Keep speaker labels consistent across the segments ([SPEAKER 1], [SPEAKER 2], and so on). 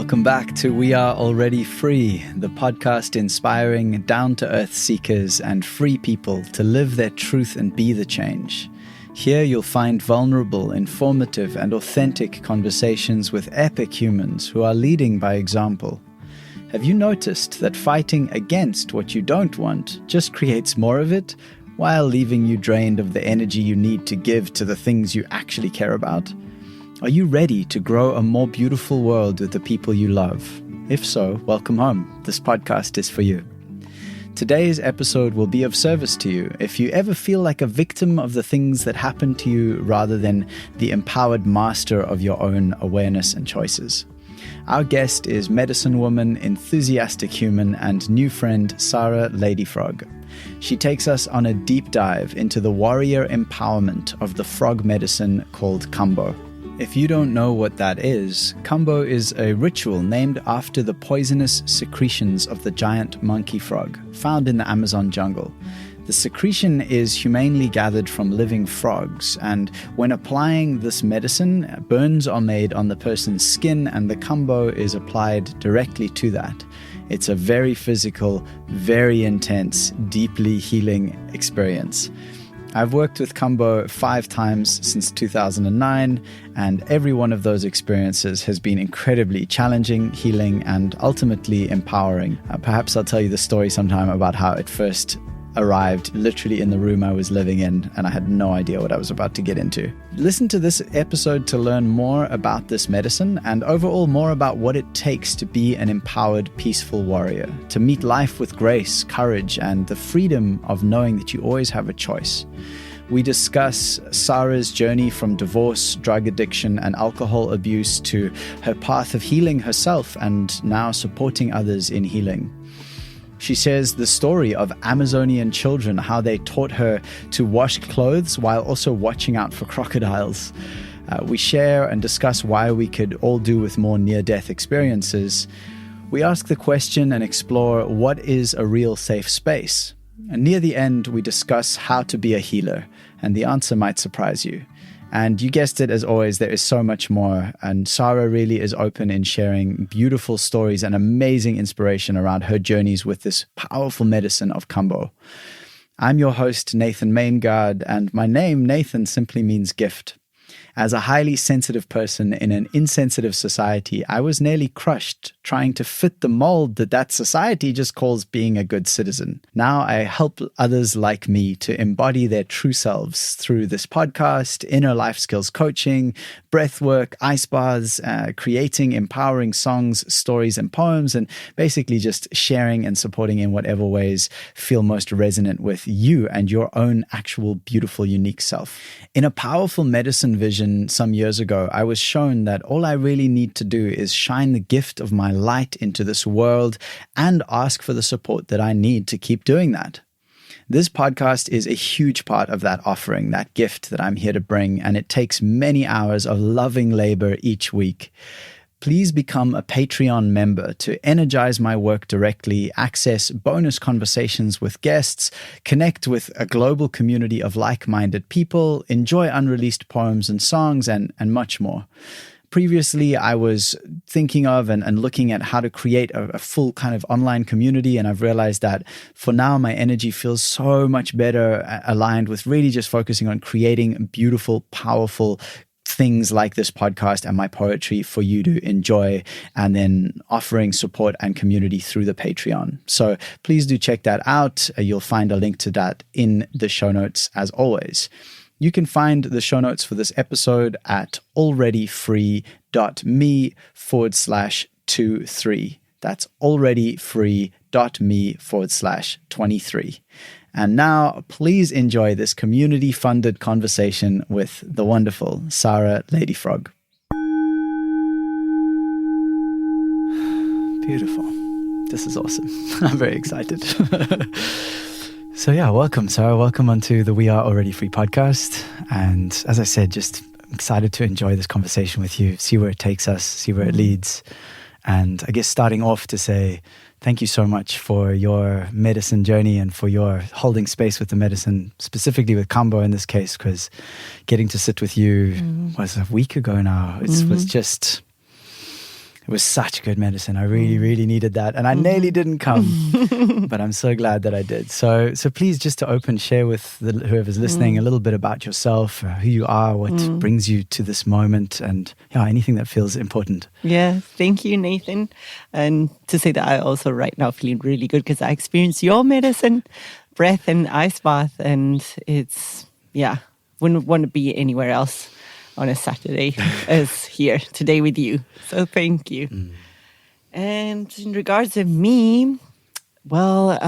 [SPEAKER 1] Welcome back to We Are Already Free, the podcast inspiring down-to-earth seekers and free people to live their truth and be the change. Here you'll find vulnerable, informative, and authentic conversations with epic humans who are leading by example. Have you noticed that fighting against what you don't want just creates more of it, while leaving you drained of the energy you need to give to the things you actually care about? Are you ready to grow a more beautiful world with the people you love? If so, welcome home. This podcast is for you. Today's episode will be of service to you if you ever feel like a victim of the things that happen to you rather than the empowered master of your own awareness and choices. Our guest is medicine woman, enthusiastic human, and new friend Sara LadyFrog. She takes us on a deep dive into the warrior empowerment of the frog medicine called Kambo. If you don't know what that is, Kambo is a ritual named after the poisonous secretions of the giant monkey frog found in the Amazon jungle. The secretion is humanely gathered from living frogs, and when applying this medicine, burns are made on the person's skin and the Kambo is applied directly to that. It's a very physical, very intense, deeply healing experience. I've worked with Kambo 5 times since 2009, and every one of those experiences has been incredibly challenging, healing, and ultimately empowering. Perhaps I'll tell you the story sometime about how it first arrived literally in the room I was living in, and I had no idea what I was about to get into. Listen to this episode to learn more about this medicine and overall more about what it takes to be an empowered, peaceful warrior, to meet life with grace, courage, and the freedom of knowing that you always have a choice. We discuss Sara's journey from divorce, drug addiction, and alcohol abuse to her path of healing herself and now supporting others in healing. She shares the story of Amazonian children, how they taught her to wash clothes while also watching out for crocodiles. We share and discuss why we could all do with more near-death experiences. We ask the question and explore what is a real safe space. And near the end, we discuss how to be a healer, and the answer might surprise you. And you guessed it, as always, there is so much more. And Sara really is open in sharing beautiful stories and amazing inspiration around her journeys with this powerful medicine of Kambo. I'm your host, Nathan Maingard, and my name, Nathan, simply means gift. As a highly sensitive person in an insensitive society, I was nearly crushed trying to fit the mold that society just calls being a good citizen. Now I help others like me to embody their true selves through this podcast, inner life skills coaching, breath work, ice baths, creating empowering songs, stories, and poems, and basically just sharing and supporting in whatever ways feel most resonant with you and your own actual beautiful, unique self. In a powerful medicine vision some years ago, I was shown that all I really need to do is shine the gift of my light into this world and ask for the support that I need to keep doing that. This podcast is a huge part of that offering, that gift that I'm here to bring, and it takes many hours of loving labor each week. Please become a Patreon member to energize my work directly, access bonus conversations with guests, connect with a global community of like-minded people, enjoy unreleased poems and songs, and much more. Previously, I was thinking of and looking at how to create a full kind of online community, and I've realized that for now, my energy feels so much better aligned with really just focusing on creating beautiful, powerful things like this podcast and my poetry for you to enjoy, and then offering support and community through the Patreon. So please do check that out. You'll find a link to that in the show notes as always. You can find the show notes for this episode at alreadyfree.me/23. That's alreadyfree.me/23. And now, please enjoy this community-funded conversation with the wonderful Sara LadyFrog. Beautiful. This is awesome. I'm very excited. So yeah, welcome, Sara. Welcome onto the We Are Already Free podcast. And as I said, just excited to enjoy this conversation with you, see where it takes us, see where it leads. And I guess starting off to say thank you so much for your medicine journey and for your holding space with the medicine, specifically with Kambo in this case, because getting to sit with you was a week ago now. It was just It was such good medicine. I really, really needed that. And I nearly didn't come, but I'm so glad that I did. So please, just to open, share with whoever's listening a little bit about yourself, who you are, what brings you to this moment, and anything that feels important.
[SPEAKER 2] Yeah, thank you, Nathan. And to say that I also right now feeling really good because I experienced your medicine, breath and ice bath. And it's, wouldn't want to be anywhere else on a Saturday as here today with you. So thank you. And in regards to me, well,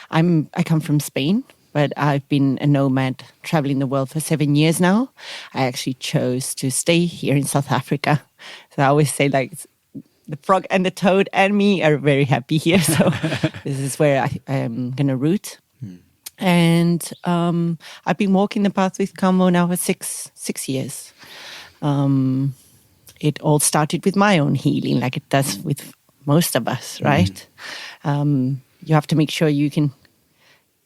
[SPEAKER 2] I come from Spain, but I've been a nomad traveling the world for 7 years now. I actually chose to stay here in South Africa. So I always say like the frog and the toad and me are very happy here. So this is where I am going to root. And I've been walking the path with Kambo now for six years. It all started with my own healing, like it does with most of us, right? You have to make sure you can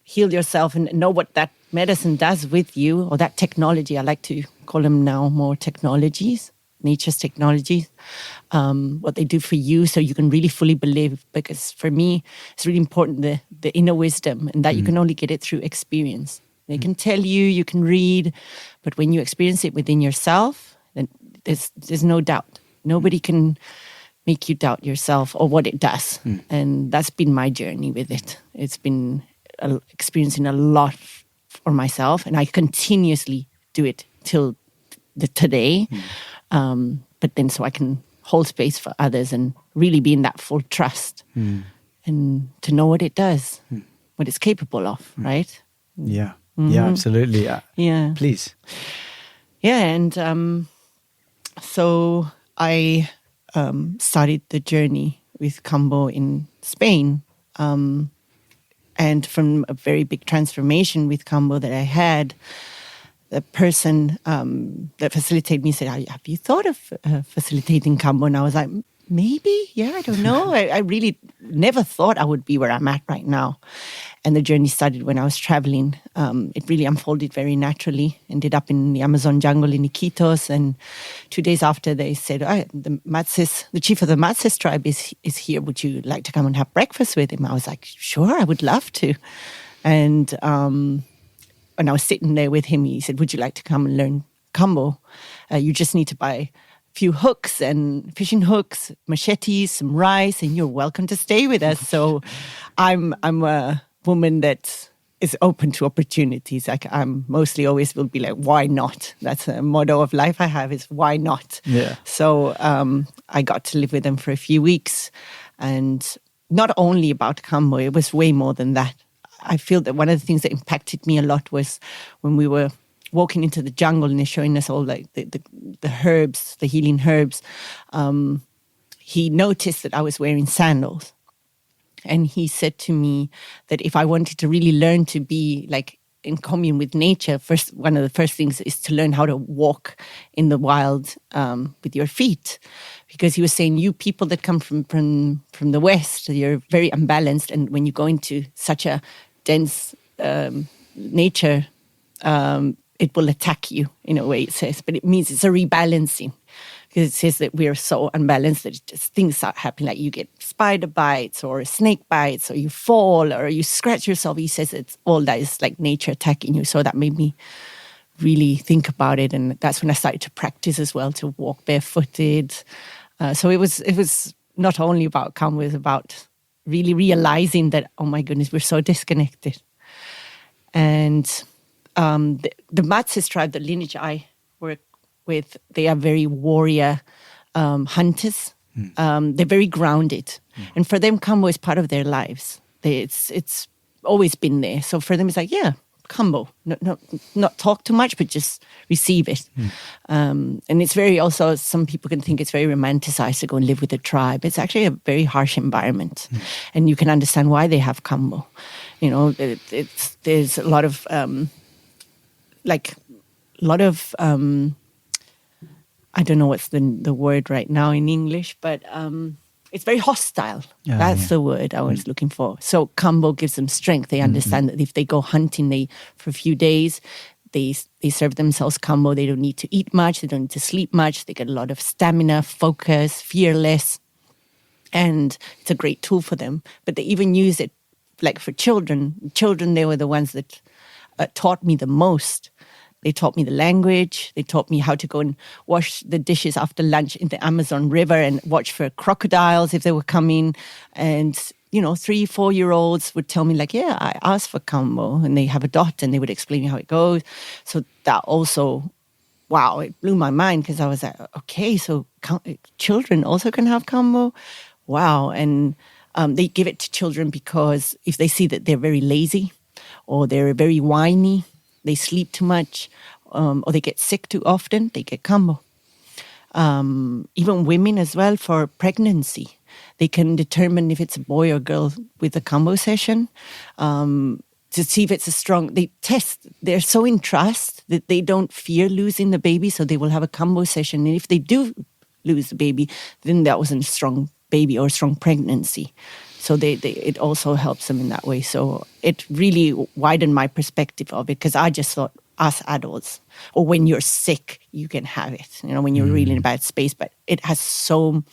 [SPEAKER 2] heal yourself and know what that medicine does with you, or that technology. I like to call them now more technologies, nature's technologies, what they do for you so you can really fully believe. Because for me, it's really important, the inner wisdom, and that you can only get it through experience. They can tell you, you can read, but when you experience it within yourself, then there's no doubt. Nobody can make you doubt yourself or what it does. And that's been my journey with it. It's been experiencing a lot for myself, and I continuously do it till today. But then so I can hold space for others and really be in that full trust and to know what it does, what it's capable of, right?
[SPEAKER 1] Yeah. Yeah, absolutely.
[SPEAKER 2] Yeah.
[SPEAKER 1] Please.
[SPEAKER 2] Yeah, and so I started the journey with Kambo in Spain. And from a very big transformation with Kambo that I had, the person that facilitated me said, have you thought of facilitating Kambo? And I was like, maybe, I don't know. I really never thought I would be where I'm at right now. And the journey started when I was traveling. It really unfolded very naturally. Ended up in the Amazon jungle in Iquitos. And 2 days after, they said, the chief of the Matses tribe is here. Would you like to come and have breakfast with him? I was like, sure, I would love to. And when I was sitting there with him, he said, would you like to come and learn Kambo? You just need to buy few hooks and fishing hooks, machetes, some rice, and you're welcome to stay with us. So I'm a woman that is open to opportunities. Like I'm mostly always will be like, why not? That's a motto of life I have, is why not?
[SPEAKER 1] Yeah.
[SPEAKER 2] So I got to live with them for a few weeks, and not only about Kambo, it was way more than that. I feel that one of the things that impacted me a lot was when we were walking into the jungle and they're showing us all like the herbs, the healing herbs. He noticed that I was wearing sandals. And he said to me that if I wanted to really learn to be like in commune with nature, one of the first things is to learn how to walk in the wild with your feet. Because he was saying, you people that come from the West, you're very unbalanced. And when you go into such a dense nature, it will attack you in a way, it says. But it means it's a rebalancing. Because it says that we are so unbalanced that just things start happening, like you get spider bites or snake bites, or you fall or you scratch yourself. He says it's all that is like nature attacking you. So that made me really think about it. And that's when I started to practice as well, to walk barefooted. So it was not only about Kambo, it was about really realizing that, oh my goodness, we're so disconnected. And the Matses tribe, the lineage I work with, they are very warrior hunters. They're very grounded. And for them, Kambo is part of their lives. It's always been there. So for them, it's like, Kambo. Not talk too much, but just receive it. And it's very also, some people can think it's very romanticized to go and live with a tribe. It's actually a very harsh environment. And you can understand why they have Kambo. You know, there's a lot of, I don't know what's the word right now in English, but it's very hostile. That's the word I was looking for. So Kambo gives them strength. They understand that if they go hunting, for a few days, they serve themselves Kambo. They don't need to eat much. They don't need to sleep much. They get a lot of stamina, focus, fearless. And it's a great tool for them. But they even use it like for children. Children, they were the ones that taught me the most. They taught me the language. They taught me how to go and wash the dishes after lunch in the Amazon River and watch for crocodiles if they were coming. And, 3-4-year-olds would tell me like, yeah, I asked for Kambo, and they have a dot and they would explain how it goes. So that also, wow, it blew my mind, because I was like, okay, so children also can have Kambo? Wow. And they give it to children because if they see that they're very lazy or they're very whiny, they sleep too much, or they get sick too often, they get Kambo. Even women as well, for pregnancy. They can determine if it's a boy or girl with a Kambo session to see if it's a strong... They test. They're so in trust that they don't fear losing the baby, so they will have a Kambo session. And if they do lose the baby, then that wasn't a strong baby or a strong pregnancy. So it also helps them in that way. So it really widened my perspective of it, because I just thought us adults, or when you're sick, you can have it, when you're really in a bad space. But it has so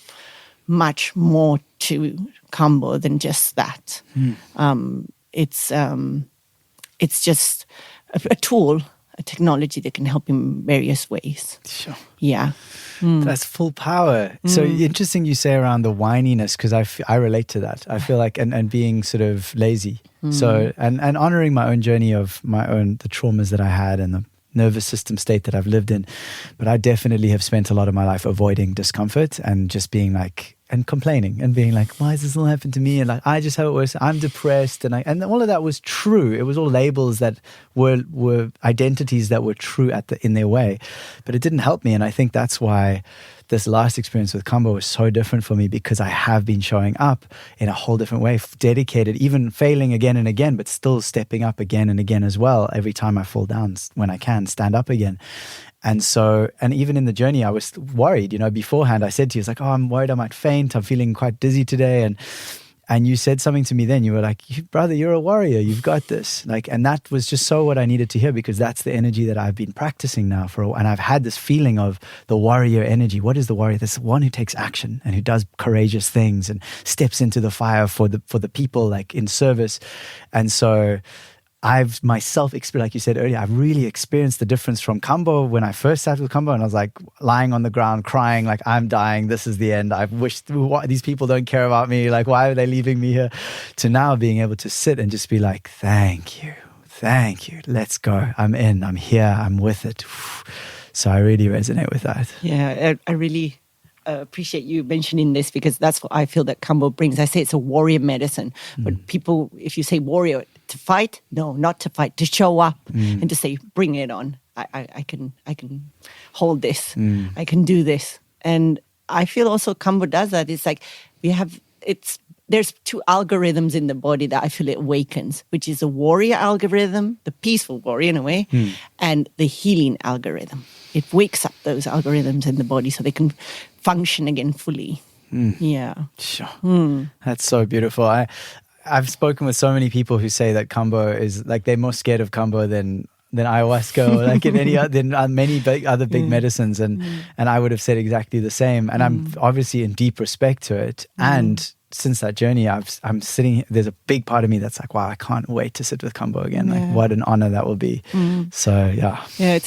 [SPEAKER 2] much more to Kambo than just that. It's just a tool, a technology that can help in various ways.
[SPEAKER 1] Sure.
[SPEAKER 2] Yeah.
[SPEAKER 1] That's full power. So interesting you say around the whininess, because I relate to that. I feel like, and being sort of lazy. So, and honoring my own journey of the traumas that I had and the nervous system state that I've lived in. But I definitely have spent a lot of my life avoiding discomfort and just being like, and complaining and being like, why has this all happened to me? And like, I just have it worse. I'm depressed. And all of that was true. It was all labels that were identities that were true in their way, but it didn't help me. And I think that's why this last experience with Kambo was so different for me, because I have been showing up in a whole different way, dedicated, even failing again and again, but still stepping up again and again as well. Every time I fall down, when I can, stand up again. And so, and even in the journey, I was worried, beforehand. I said to you, it's like, oh, I'm worried I might faint. I'm feeling quite dizzy today. And you said something to me then. You were like, brother, you're a warrior. You've got this. And that was just so what I needed to hear, because that's the energy that I've been practicing now for a while. And I've had this feeling of the warrior energy. What is the warrior? This one who takes action and who does courageous things and steps into the fire for the people, like in service. And so I've myself experienced, like you said earlier, I've really experienced the difference from Kambo when I first sat with Kambo, and I was like lying on the ground crying, like I'm dying, this is the end. I wish these people don't care about me, like why are they leaving me here? To now being able to sit and just be like, thank you, let's go. I'm in, I'm here, I'm with it. So I really resonate with that.
[SPEAKER 2] Yeah, I really appreciate you mentioning this, because that's what I feel that Kambo brings. I say it's a warrior medicine, but people, if you say warrior, to fight? No, not to fight, to show up and to say, bring it on. I can hold this. I can do this. And I feel also Kambo does that. It's like there's two algorithms in the body that I feel it awakens, which is the warrior algorithm, the peaceful warrior in a way, and the healing algorithm. It wakes up those algorithms in the body so they can function again fully. Yeah.
[SPEAKER 1] Sure. That's so beautiful. I've spoken with so many people who say that Kambo is like, they're more scared of Kambo than ayahuasca or like many other big medicines. And I would have said exactly the same. And I'm obviously in deep respect to it. And since that journey, I'm sitting, there's a big part of me that's like, wow, I can't wait to sit with Kambo again. Like what an honor that will be. So yeah.
[SPEAKER 2] Yeah,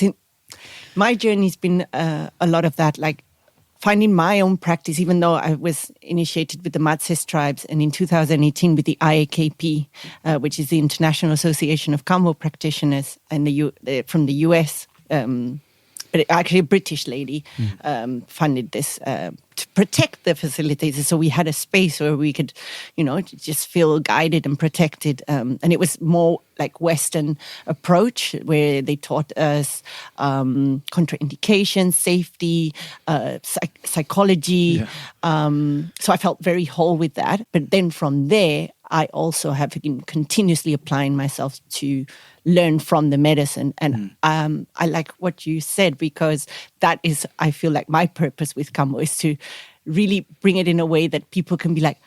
[SPEAKER 2] my journey's been a lot of that, like finding my own practice, even though I was initiated with the Matses tribes, and in 2018 with the IAKP, which is the International Association of Kambo Practitioners, and from the US. But actually a British lady funded this to protect the facilitators. So we had a space where we could, just feel guided and protected. And it was more like Western approach, where they taught us contraindications, safety, psychology. Yeah. So I felt very whole with that. But then from there, I also have been continuously applying myself to learn from the medicine. And I like what you said, because that is, I feel like my purpose with Kambo is to really bring it in a way that people can be like,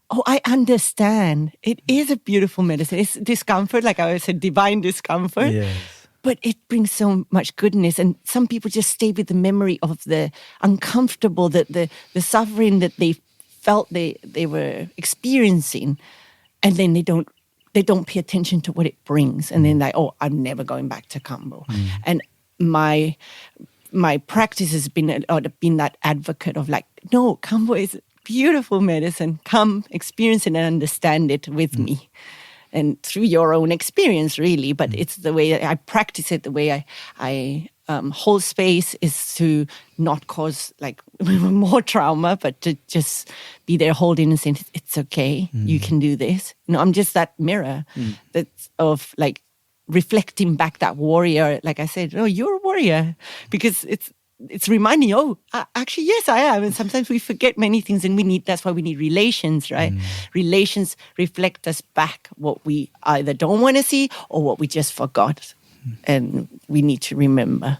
[SPEAKER 2] oh, I understand. It is a beautiful medicine. It's discomfort, like I said, divine discomfort.
[SPEAKER 1] Yes.
[SPEAKER 2] but it brings so much goodness. And some people just stay with the memory of the uncomfortable, the suffering that they felt they were experiencing, and then they don't pay attention to what it brings, and then I'm never going back to Kambo. And my practice has been that advocate of like, no, Kambo is beautiful medicine. Come experience it and understand it with me. And through your own experience, really. But it's the way I practice it, the way I hold space is to not cause like more trauma, but to just be there holding and saying, it's okay, you can do this. I'm just that mirror that's of like reflecting back that warrior. Like I said, you're a warrior, because it's reminding you, actually, yes, I am. And sometimes we forget many things, and that's why we need relations, right? Relations reflect us back what we either don't want to see or what we just forgot. And we need to remember.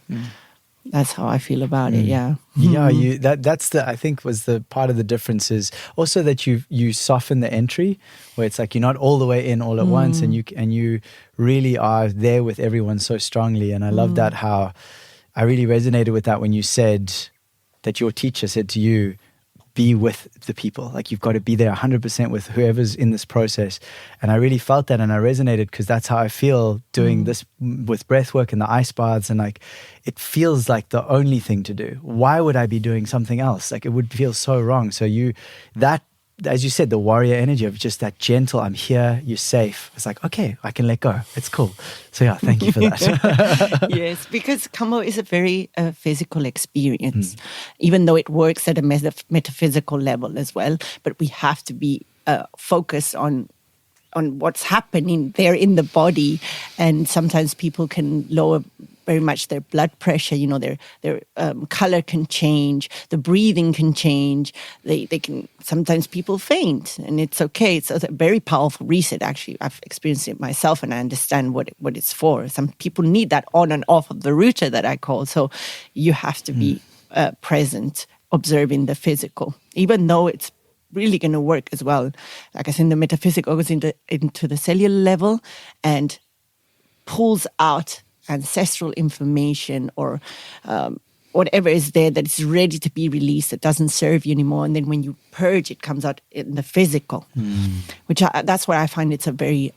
[SPEAKER 2] That's how I feel about it, yeah.
[SPEAKER 1] Yeah, that's I think was the part of the difference is also that you soften the entry, where it's like you're not all the way in all at once, and you really are there with everyone so strongly. And I love that, how I really resonated with that when you said that your teacher said to you, be with the people. Like, you've got to be there 100% with whoever's in this process. And I really felt that, and I resonated, because that's how I feel doing this with breath work and the ice baths. And like, it feels like the only thing to do. Why would I be doing something else? Like, it would feel so wrong. So as you said, the warrior energy of just that gentle, I'm here, you're safe. It's like, okay, I can let go. It's cool. So yeah, thank you for that.
[SPEAKER 2] Yes, because Kambo is a very physical experience, even though it works at a metaphysical level as well. But we have to be focused on what's happening there in the body. And sometimes people can lower very much their blood pressure, their color can change, the breathing can change, they can, sometimes people faint, and it's okay. It's a very powerful reset, actually. I've experienced it myself, and I understand what it's for. Some people need that on and off of the router that I call, so you have to be present, observing the physical, even though it's really going to work as well. Like I said, the metaphysical goes into the cellular level and pulls out ancestral information or whatever is there that is ready to be released, that doesn't serve you anymore. And then when you purge, it comes out in the physical, which that's why I find it's a very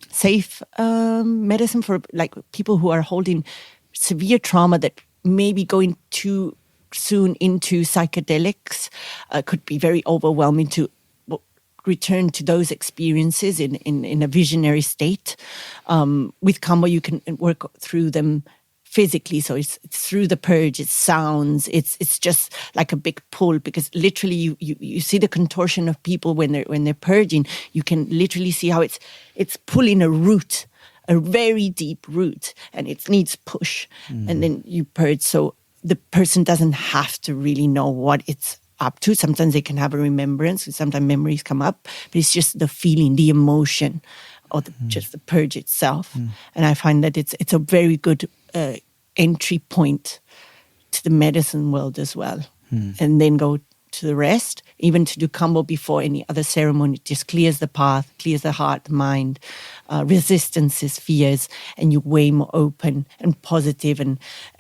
[SPEAKER 2] safe medicine for like people who are holding severe trauma that may be going too soon into psychedelics. Could be very overwhelming to return to those experiences in a visionary state. With Kambo, you can work through them physically. So it's through the purge, it's sounds, it's just like a big pull, because literally you see the contortion of people when they're purging. You can literally see how it's pulling a root, a very deep root, and it needs push. And then you purge. So the person doesn't have to really know what it's up to. Sometimes they can have a remembrance, sometimes memories come up, but it's just the feeling, the emotion, or just the purge itself. And I find that it's a very good entry point to the medicine world as well. And then go to the rest, even to do Kambo before any other ceremony. It just clears the path, clears the heart, the mind, resistances, fears, and you're way more open and positive and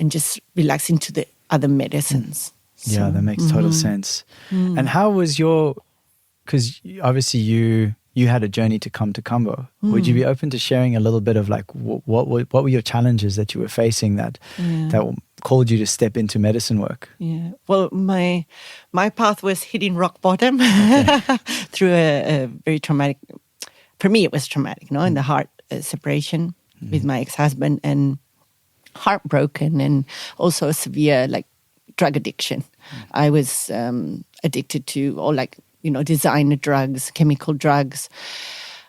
[SPEAKER 2] just relax into the other medicines.
[SPEAKER 1] Yeah, that makes total sense. And how was because obviously you had a journey to come to Kambo. Would you be open to sharing a little bit of like what were your challenges that you were facing that called you to step into medicine work?
[SPEAKER 2] Yeah, well, my path was hitting rock bottom through a very traumatic, for me it was traumatic, in the heart separation with my ex-husband, and heartbroken, and also a severe drug addiction. I was addicted to all designer drugs, chemical drugs,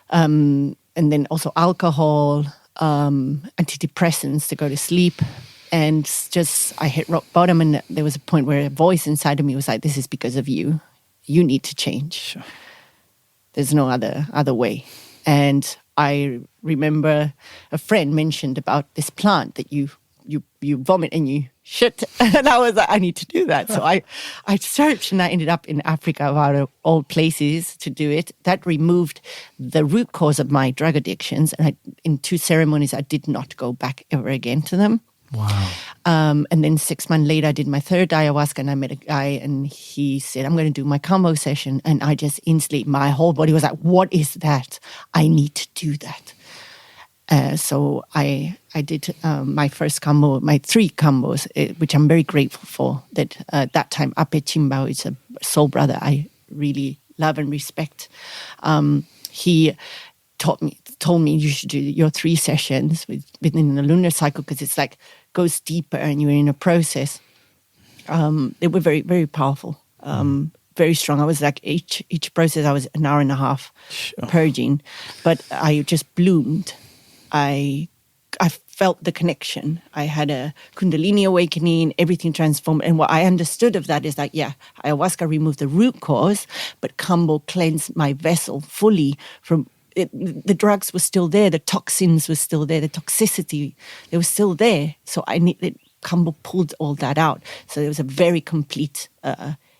[SPEAKER 2] and then also alcohol, antidepressants to go to sleep. And just I hit rock bottom, and there was a point where a voice inside of me was like, this is because of you. You need to change.
[SPEAKER 1] Sure.
[SPEAKER 2] There's no other way. And I remember a friend mentioned about this plant that you you vomit and you shit. And I was like, I need to do that. So I searched and I ended up in Africa, out of all places, to do it. That removed the root cause of my drug addictions. And in 2 ceremonies, I did not go back ever again to them.
[SPEAKER 1] Wow.
[SPEAKER 2] And then 6 months later, I did my 3rd ayahuasca, and I met a guy, and he said, I'm going to do my Kambo session. And I just instantly, my whole body was like, what is that? I need to do that. So I did my first Kambo, my 3 Kambos, which I'm very grateful for. That that time, Ape Chimbao is a soul brother I really love and respect. He told me you should do your 3 sessions within the lunar cycle, because it's like goes deeper and you're in a process. They were very, very powerful, very strong. I was like each process I was an hour and a half purging, but I just bloomed. I felt the connection. I had a Kundalini awakening, everything transformed. And what I understood of that is like, yeah, ayahuasca removed the root cause, but Kambo cleansed my vessel fully from it. The drugs were still there, the toxins were still there, the toxicity, they were still there. So Kambo pulled all that out. So it was a very complete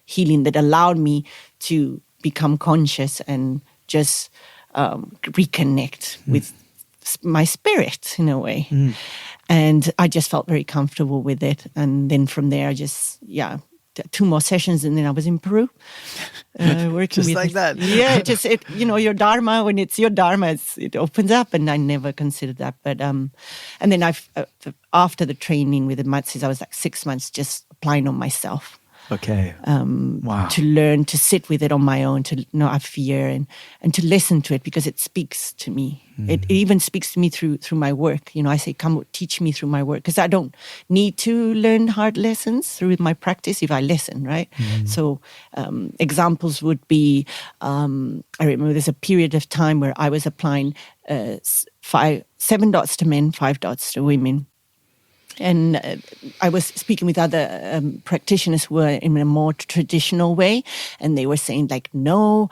[SPEAKER 2] healing that allowed me to become conscious and just reconnect with my spirit in a way. And I just felt very comfortable with it. And then from there, I just, 2 more sessions, and then I was in Peru working
[SPEAKER 1] just
[SPEAKER 2] with
[SPEAKER 1] like that.
[SPEAKER 2] Yeah, your dharma, when it's your dharma, it opens up, and I never considered that. But and then after the training with the Matsis, I was like 6 months just applying on myself.
[SPEAKER 1] Okay. Wow.
[SPEAKER 2] To learn to sit with it on my own, to not have fear, and to listen to it, because it speaks to me. It even speaks to me through my work. I say, come teach me through my work, because I don't need to learn hard lessons through my practice if I listen, right? So examples would be, I remember there's a period of time where I was applying 7 dots to men, 5 dots to women. And I was speaking with other practitioners who were in a more traditional way, and they were saying like, no,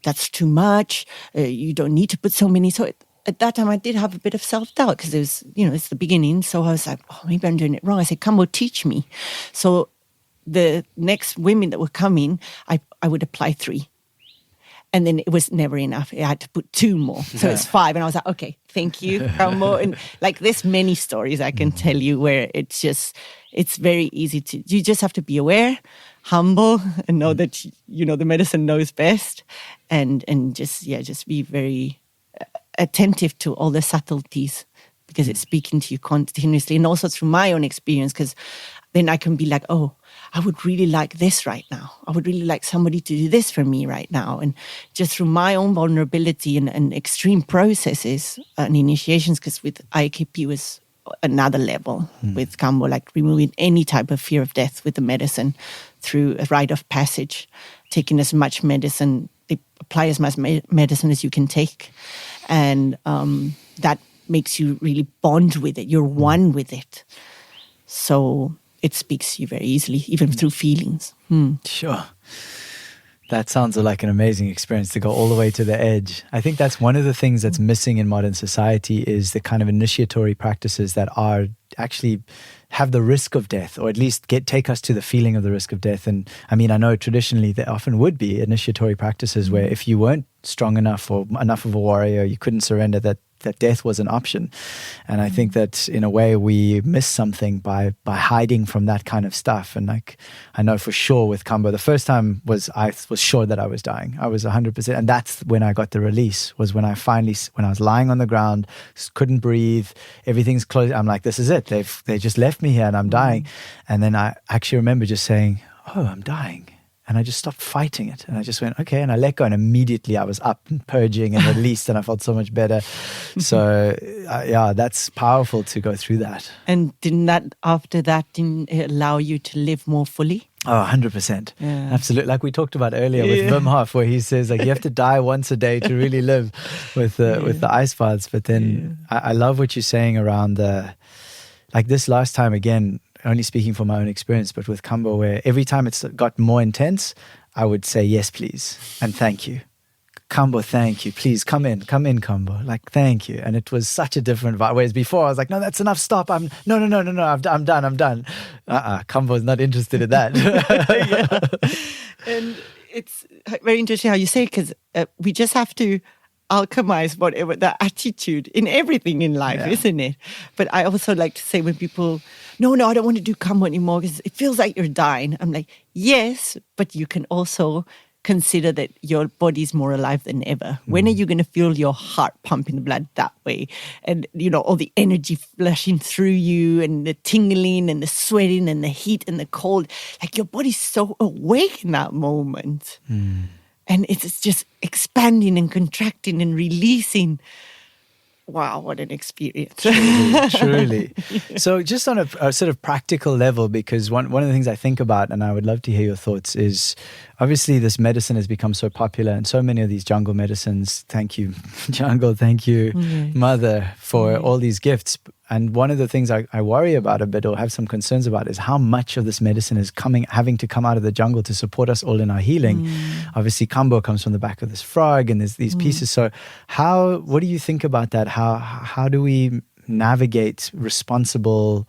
[SPEAKER 2] that's too much. You don't need to put so many. So at that time, I did have a bit of self-doubt, because it was, it's the beginning. So I was like, oh, maybe I'm doing it wrong. I said, come teach me. So the next women that were coming, I would apply 3. And then it was never enough. I had to put 2 more. So it's 5. And I was like, okay, thank you, Kambo. And like, there's many stories I can tell you where it's very easy you just have to be aware, humble, and know that, the medicine knows best. And just be very attentive to all the subtleties, because it's speaking to you continuously. And also through my own experience, because then I can be like, oh, I would really like this right now. I would really like somebody to do this for me right now. And just through my own vulnerability and extreme processes and initiations, because with IKP was another level with Kambo, like removing any type of fear of death with the medicine through a rite of passage, taking as much medicine, apply as much medicine as you can take. And that makes you really bond with it. You're one with it. So it speaks to you very easily, even through feelings.
[SPEAKER 1] Sure. That sounds like an amazing experience to go all the way to the edge. I think that's one of the things that's missing in modern society, is the kind of initiatory practices that are actually have the risk of death, or at least take us to the feeling of the risk of death. And I mean, I know traditionally there often would be initiatory practices where if you weren't strong enough or enough of a warrior, you couldn't surrender, that death was an option. And I think that in a way we miss something by hiding from that kind of stuff. And like, I know for sure with Kambo, the first time I was sure that I was dying. I was 100%. And that's when I got the release, was when I was lying on the ground, couldn't breathe, everything's closed. I'm like, this is it. They just left me here and I'm dying. And then I actually remember just saying, oh, I'm dying. And I just stopped fighting it. And I just went, okay. And I let go. And immediately I was up and purging and released, and I felt so much better. So, that's powerful to go through that.
[SPEAKER 2] And didn't it allow you to live more fully?
[SPEAKER 1] Oh, 100%. Yeah. Absolutely. Like we talked about earlier with Wim Hof, where he says, like, you have to die once a day to really live with the ice baths. But then I love what you're saying around like this last time, again, only speaking from my own experience, but with Kambo, where every time it's got more intense, I would say, yes, please, and thank you. Kambo, thank you. Please come in, Kambo. Like, thank you. And it was such a different vibe. Whereas before I was like, no, that's enough. Stop. No. I'm done. Kambo's not interested in that.
[SPEAKER 2] Yeah. And it's very interesting how you say it, because we just have to alchemize whatever the attitude in everything in life, isn't it? But I also like to say when people, no, I don't want to do Kambo anymore because it feels like you're dying. I'm like, yes, but you can also consider that your body's more alive than ever. When are you going to feel your heart pumping blood that way? And, all the energy flashing through you and the tingling and the sweating and the heat and the cold. Like your body's so awake in that moment. And it's just expanding and contracting and releasing. Wow, what an experience.
[SPEAKER 1] Truly. So just on a sort of practical level, because one of the things I think about, and I would love to hear your thoughts, is obviously this medicine has become so popular and so many of these jungle medicines. Thank you, jungle. Thank you, mother, for all these gifts. And one of the things I worry about a bit or have some concerns about is how much of this medicine is having to come out of the jungle to support us all in our healing. Obviously, Kambo comes from the back of this frog and there's these pieces. So what do you think about that? How do we navigate responsible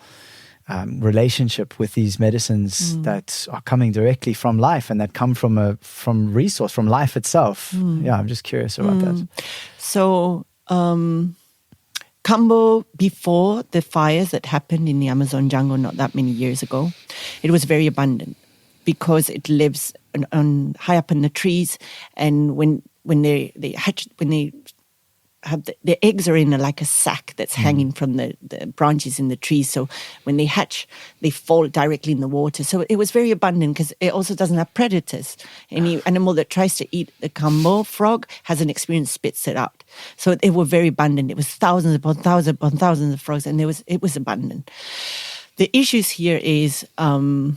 [SPEAKER 1] relationship with these medicines that are coming directly from life and that come from resource, from life itself? Yeah, I'm just curious about that.
[SPEAKER 2] So, Kambo, before the fires that happened in the Amazon jungle not that many years ago, it was very abundant because it lives on high up in the trees, and when they hatch, when they have the eggs are in like a sack that's hanging from the branches in the trees. So when they hatch, they fall directly in the water. So it was very abundant because it also doesn't have predators. Any animal that tries to eat the Kambo frog has an experience, spits it out. So they were very abundant. It was thousands upon thousands of frogs, and it was abundant. The issues here is the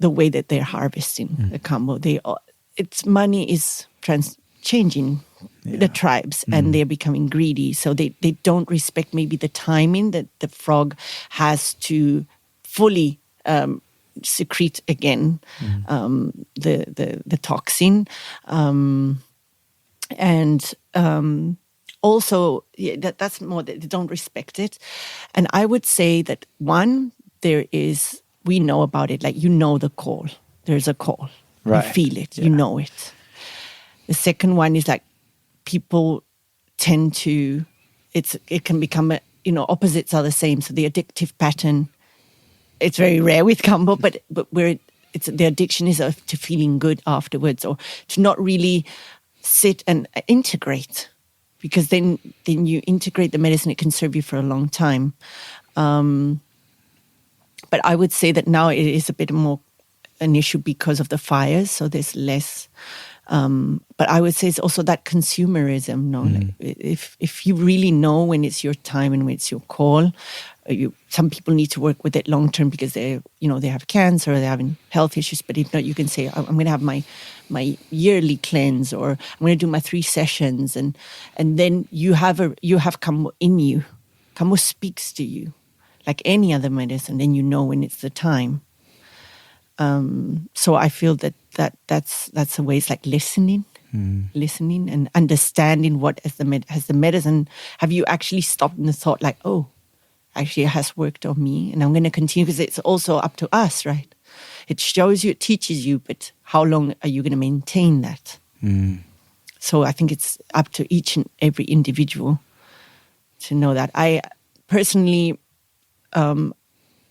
[SPEAKER 2] way that they're harvesting the Kambo. Its money is changing the tribes, and they're becoming greedy. So they don't respect maybe the timing that the frog has to fully secrete again the toxin. And also, that's more that they don't respect it. And I would say that one, we know about it, like the call. There's a call. Right. You feel it, you know it. The second one is like people tend to, it can become, opposites are the same. So the addictive pattern, it's very rare with Kambo, but where the addiction is to feeling good afterwards, or to not really sit and integrate, because then you integrate the medicine, it can serve you for a long time. But I would say that now it is a bit more an issue because of the fires, so there's less. But I would say it's also that consumerism. No, like if you really know when it's your time and when it's your call, some people need to work with it long term because they have cancer or they're having health issues. But if not, you can say, I'm going to have my yearly cleanse, or I'm going to do my 3 sessions, and then you have Kambo in you. Kambo speaks to you like any other medicine. Then you know when it's the time. So I feel that's a way. It's like listening and understanding what has the medicine. Have you actually stopped and thought like, oh, actually it has worked on me, and I'm going to continue, because it's also up to us, right? It shows you, it teaches you, but how long are you going to maintain that? So I think it's up to each and every individual to know that. I personally,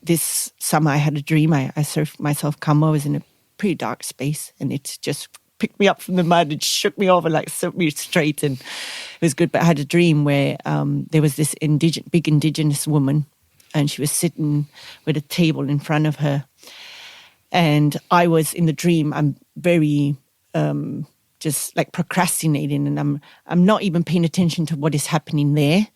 [SPEAKER 2] this summer I had a dream. I surfed myself Kambo. I was in a pretty dark space, and it just picked me up from the mud and shook me off and like set me straight, and it was good. But I had a dream where there was this big indigenous woman, and she was sitting with a table in front of her, and I was in the dream. I'm very just like procrastinating, and I'm not even paying attention to what is happening there.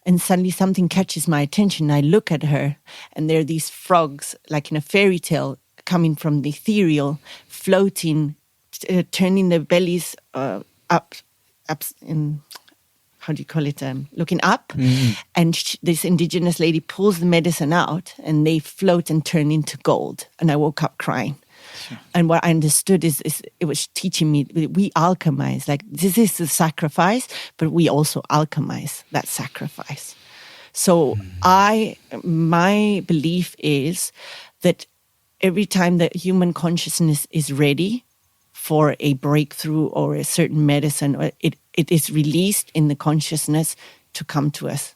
[SPEAKER 2] And suddenly something catches my attention. I look at her, and there are these frogs, like in a fairy tale, coming from the ethereal, floating, turning their bellies up in, how do you call it, looking up. And this indigenous lady pulls the medicine out, and they float and turn into gold. And I woke up crying.
[SPEAKER 1] Sure.
[SPEAKER 2] And what I understood is it was teaching me, we alchemize. Like, this is the sacrifice, but we also alchemize that sacrifice. So my belief is that every time that human consciousness is ready for a breakthrough or a certain medicine, it is released in the consciousness to come to us.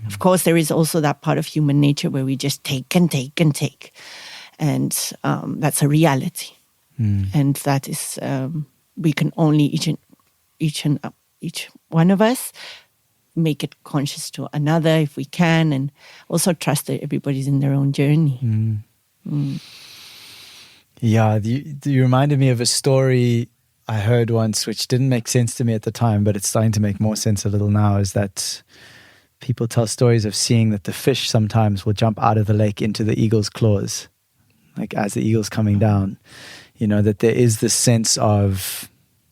[SPEAKER 2] Of course, there is also that part of human nature where we just take and take and take. And that's a reality. And that is, we can only, each one of us, make it conscious to another if we can, and also trust that everybody's in their own journey.
[SPEAKER 1] Yeah, you reminded me of a story I heard once, which didn't make sense to me at the time, but it's starting to make more sense a little now, is that people tell stories of seeing that the fish sometimes will jump out of the lake into the eagle's claws, like as the eagle's coming down. You know, that there is this sense of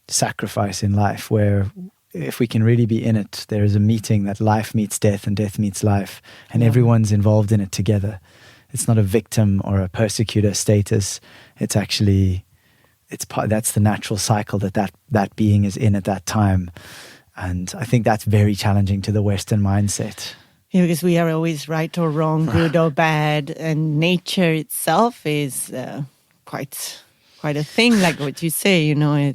[SPEAKER 1] sacrifice in life where if we can really be in it, there is a meeting that life meets death and death meets life, and everyone's involved in it together. It's not a victim or a persecutor status. It's actually, that's the natural cycle that being is in at that time. And I think that's very challenging to the Western mindset.
[SPEAKER 2] Yeah, because we are always right or wrong, good or bad, and nature itself is quite a thing. Like what you say, you know,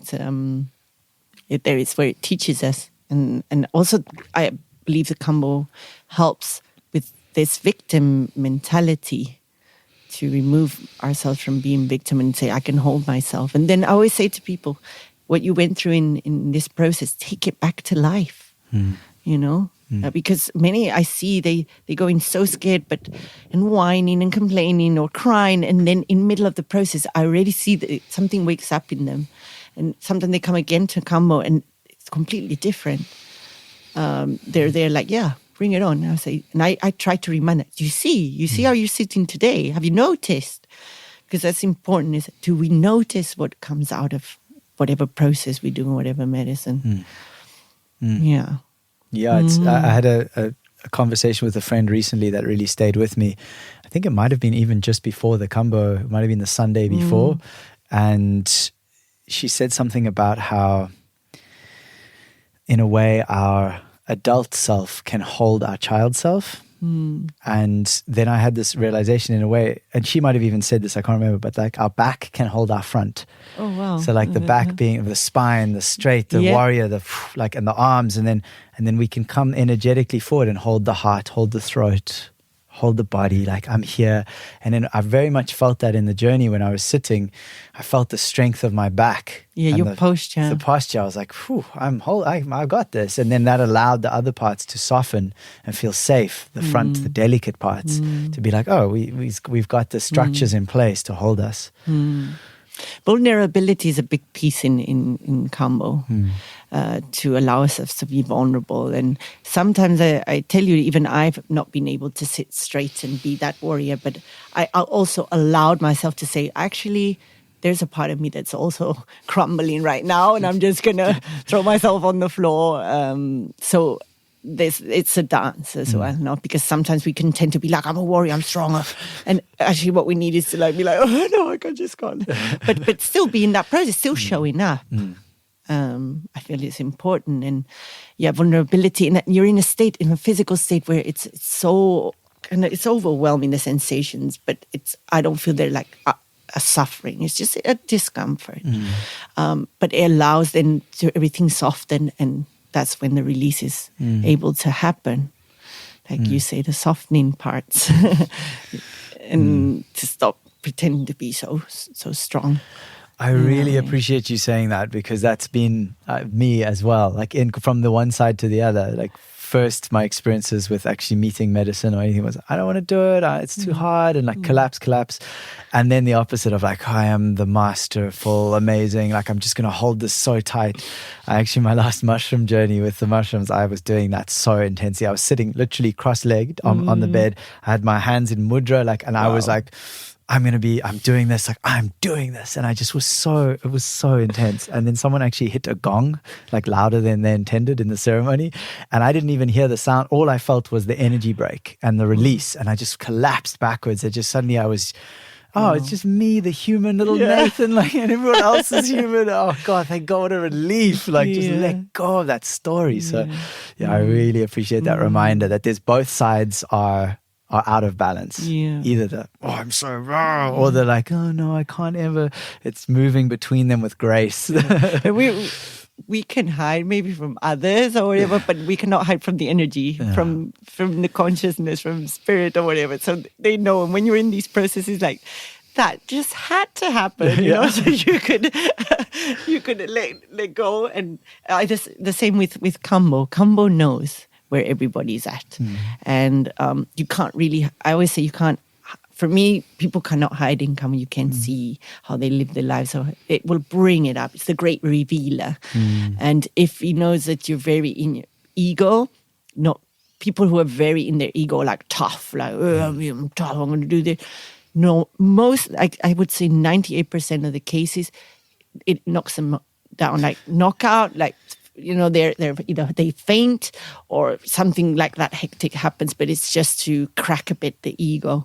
[SPEAKER 2] there is where it teaches us, and also I believe the Kambo helps with this victim mentality to remove ourselves from being victim and say, I can hold myself. And then I always say to people, what you went through in this process, take it back to life, you know? Because many I see, they go in so scared and whining and complaining or crying. And then in the middle of the process, I already see that something wakes up in them. And sometimes they come again to Kambo and it's completely different. They're there like, yeah, bring it on. I say, and I try to remind them, you see how you're sitting today? Have you noticed? Because that's important, is do we notice what comes out of whatever process we do, whatever medicine? Yeah.
[SPEAKER 1] Yeah, I had a conversation with a friend recently that really stayed with me. I think it might have been even just before the Kambo, it might have been the Sunday before. And she said something about how, in a way, our adult self can hold our child self. And then I had this realization in a way, and she might have even said this, I can't remember, but like our back can hold our front.
[SPEAKER 2] Oh, wow.
[SPEAKER 1] So like the back being the spine, the straight, the warrior, and the arms, and then we can come energetically forward and hold the heart, hold the throat, hold the body, like I'm here. And then I very much felt that in the journey when I was sitting. I felt the strength of my back.
[SPEAKER 2] Yeah, your posture.
[SPEAKER 1] The posture, I was like, whew, I've got this. And then that allowed the other parts to soften and feel safe, the front, the delicate parts, to be like, oh, we've got the structures in place to hold us.
[SPEAKER 2] Vulnerability is a big piece in Kambo, to allow us to be vulnerable. And sometimes I tell you, even I've not been able to sit straight and be that warrior, but I also allowed myself to say, actually, there's a part of me that's also crumbling right now, and I'm just going to throw myself on the floor. So it's a dance as well, not because sometimes we can tend to be like, I'm a warrior, I'm stronger, and actually what we need is to like be like, oh no, I just can't. but still be in that process, still showing up. I feel it's important, and vulnerability, and you're in a physical state where it's so, and it's overwhelming, the sensations, but I don't feel they're like a suffering. It's just a discomfort, but it allows then to everything soften, and that's when the release is able to happen. Like you say, the softening parts, and to stop pretending to be so strong.
[SPEAKER 1] I really appreciate you saying that, because that's been me as well. Like from the one side to the other. Like first, my experiences with actually meeting medicine or anything was, I don't want to do it. It's too hard, and like collapse. And then the opposite of like, I am the masterful, amazing. Like I'm just going to hold this so tight. My last mushroom journey with the mushrooms, I was doing that so intensely. I was sitting literally cross-legged on the bed. I had my hands in mudra, I was like, I'm doing this, I'm doing this. And it was so intense. And then someone actually hit a gong, like louder than they intended in the ceremony. And I didn't even hear the sound. All I felt was the energy break and the release. And I just collapsed backwards. It just suddenly I was oh, it's just me, the human little Nathan, like, and everyone else is human. Oh God, thank God, what a relief. Like, just let go of that story. So I really appreciate that reminder that there's both sides are out of balance.
[SPEAKER 2] Yeah.
[SPEAKER 1] Either the, oh, I'm so raw, or they're like, oh no, I can't ever. It's moving between them with grace.
[SPEAKER 2] We can hide maybe from others or whatever, but we cannot hide from the energy, from the consciousness, from spirit or whatever. So they know. And when you're in these processes, like, that just had to happen, you know, so you could let go. And the same with Kambo. Kambo knows where everybody's at. And you can't really, I always say you can't, for me, people cannot hide in Kambo. You can see how they live their lives. So it will bring it up. It's the great revealer. And if he knows that you're very in your ego, people who are very in their ego, like tough, like, I'm tough, I'm going to do this. No, I would say 98% of the cases, it knocks them down, like knockout, like, you know, they're either they faint or something like that hectic happens, but it's just to crack a bit the ego.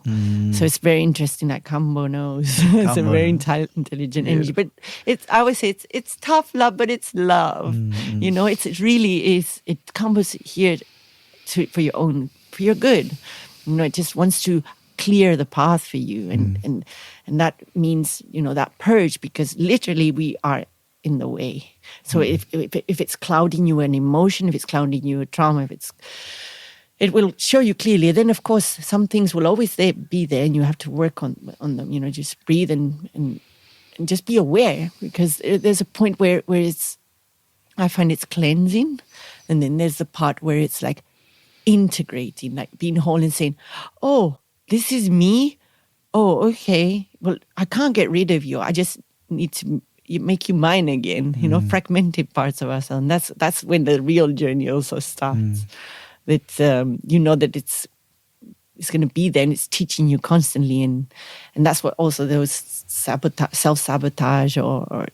[SPEAKER 2] So it's very interesting that Kambo knows. It's a very intelligent energy. But I always say it's tough love, but it's love. You know, it really is. Kambo's here for your good. You know, it just wants to clear the path for you, and that means, you know, that purge, because literally we are in the way. So if it's clouding you an emotion, if it's clouding you a trauma, it will show you clearly. Then of course some things will always be there, and you have to work on them. You know, just breathe and just be aware, because there's a point where I find it's cleansing, and then there's the part where it's like integrating, like being whole and saying, oh, this is me. Oh, okay. Well, I can't get rid of you. I just need to make you mine again, you know, fragmented parts of us. And that's when the real journey also starts. That you know that it's going to be there, and it's teaching you constantly. And that's what also those self-sabotage or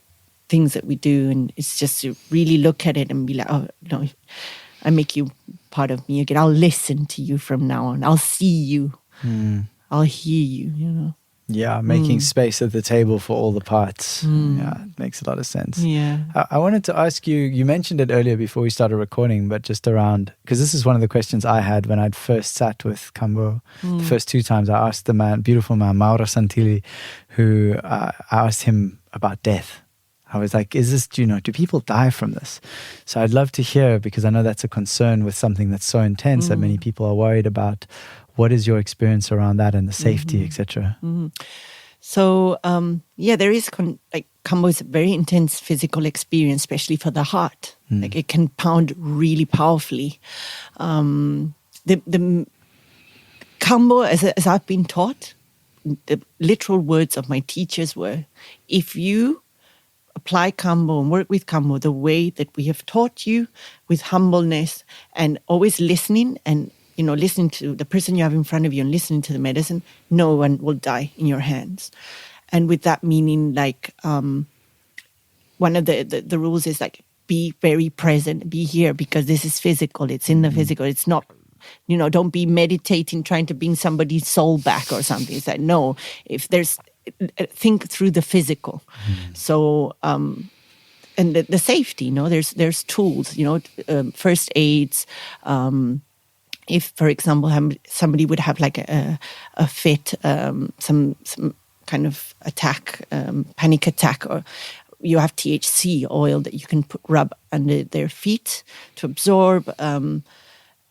[SPEAKER 2] things that we do. And it's just to really look at it and be like, oh, no, I make you part of me again. I'll listen to you from now on. I'll see you. I'll hear you, you know.
[SPEAKER 1] Yeah, making space at the table for all the parts. Yeah, it makes a lot of sense.
[SPEAKER 2] Yeah.
[SPEAKER 1] I wanted to ask you, you mentioned it earlier before we started recording, but just around, because this is one of the questions I had when I'd first sat with Kambo. The first two times I asked the beautiful man, Mauro Santilli, who I asked him about death. I was like, do people die from this? So I'd love to hear, because I know that's a concern with something that's so intense that many people are worried about. What is your experience around that and the safety, etc.?
[SPEAKER 2] So, there is, Kambo is a very intense physical experience, especially for the heart. Like, it can pound really powerfully. The Kambo, as I've been taught, the literal words of my teachers were, if you apply Kambo and work with Kambo the way that we have taught you, with humbleness and always listening, and you know, listening to the person you have in front of you and listening to the medicine, no one will die in your hands. And with that meaning, like, one of the rules is like, be very present, be here, because this is physical. It's in the physical. It's not, you know, don't be meditating, trying to bring somebody's soul back or something. It's like, no, think through the physical. So, and the safety, you know, there's tools, you know, first aids, if, for example, somebody would have like a fit, some kind of attack, panic attack, or you have THC oil that you can rub under their feet to absorb.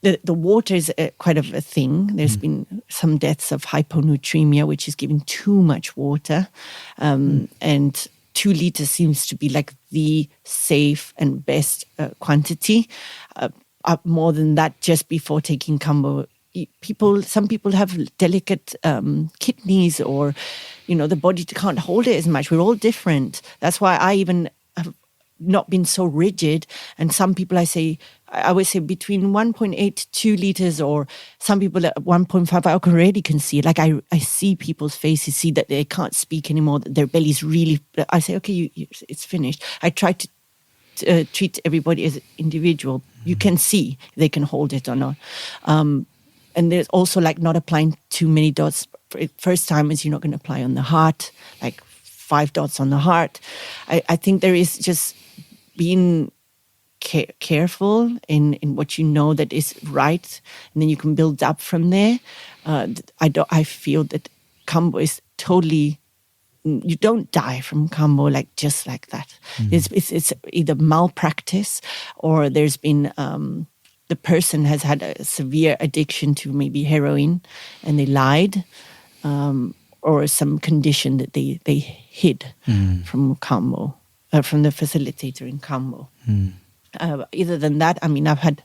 [SPEAKER 2] The water is quite of a thing. There's been some deaths of hyponatremia, which is giving too much water. And 2 liters seems to be like the safe and best quantity. More than that, just before taking Kambo, some people have delicate kidneys, or, you know, the body can't hold it as much. We're all different. That's why I even have not been so rigid. And some people I would say between 1.8 to 2 liters, or some people at 1.5, I already can see it. Like I see people's faces, see that they can't speak anymore, that their belly's really, I say, okay, it's finished. I try to treat everybody as individual. You can see if they can hold it or not. And there's also like not applying too many first timers, you're not going to apply on the heart, like 5 dots on the heart. I think there is just being careful in what you know that is right, and then you can build up from there. I feel that Kambo is totally. You don't die from Kambo just like that. It's either malpractice, or there's been the person has had a severe addiction to maybe heroin, and they lied, or some condition that they hid from Kambo, from the facilitator in Kambo. Either than that, I mean, I've had,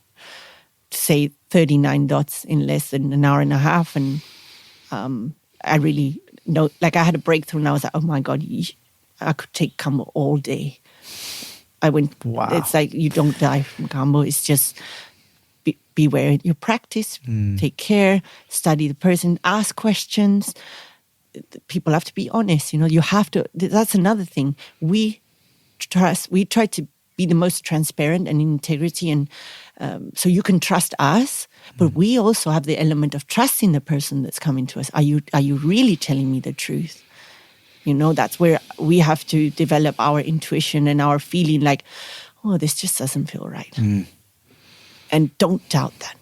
[SPEAKER 2] say, 39 dots in less than an hour and a half, and I really know, I had a breakthrough, and I was like, oh my God, I could take Kambo all day.
[SPEAKER 1] Wow.
[SPEAKER 2] It's like you don't die from Kambo. It's just beware in your practice, take care, study the person, ask questions. People have to be honest, you have to, that's another thing. We try to be the most transparent and in integrity, and so you can trust us, but we also have the element of trusting the person that's coming to us. Are you really telling me the truth? That's where we have to develop our intuition and our feeling like, oh, this just doesn't feel right. And don't doubt that.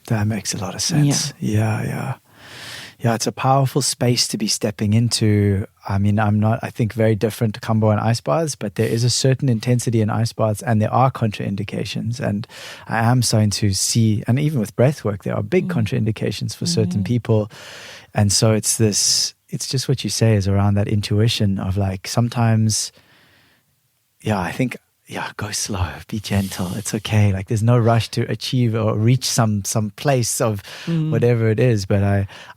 [SPEAKER 1] That makes a lot of sense. Yeah, it's a powerful space to be stepping into. I mean, I'm not, I think, very different to Kambo and ice baths, but there is a certain intensity in ice baths, and there are contraindications. And I am starting to see, and even with breath work, there are big contraindications for certain people. And so it's just what you say is around that intuition of sometimes, I think, go slow, be gentle. It's okay. There's no rush to achieve or reach some place of whatever it is. But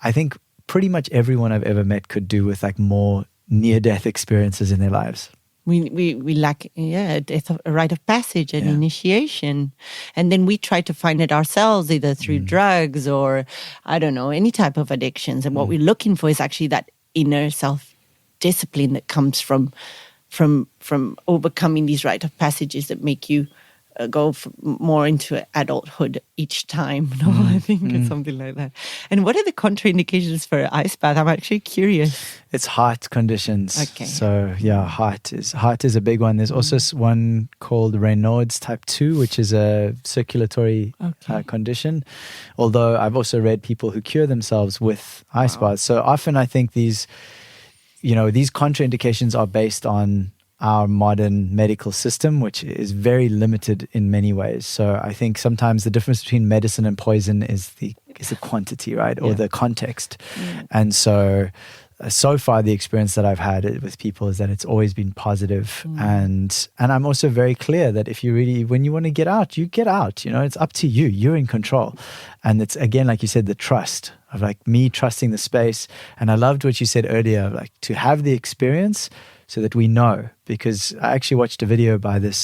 [SPEAKER 1] I think pretty much everyone I've ever met could do with more near-death experiences in their lives.
[SPEAKER 2] We lack a rite of passage and initiation, and then we try to find it ourselves either through drugs or I don't know, any type of addictions. And what we're looking for is actually that inner self-discipline that comes from overcoming these rite of passages that make you go more into adulthood each time. I think it's something like that. And what are the contraindications for ice bath? I'm actually curious.
[SPEAKER 1] It's heart conditions.
[SPEAKER 2] Okay.
[SPEAKER 1] So heart is a big one. There's also one called Raynaud's type 2, which is a circulatory condition. Although I've also read people who cure themselves with ice baths. So often I think these contraindications are based on our modern medical system, which is very limited in many ways. So I think sometimes the difference between medicine and poison is the quantity, right? Or the context. And so far the experience that I've had with people is that it's always been positive. And I'm also very clear that if you really, when you want to get out, you get out, it's up to you. You're in control. And it's, again, like you said, the trust of me trusting the space. And I loved what you said earlier, to have the experience so that we know, because I actually watched a video by this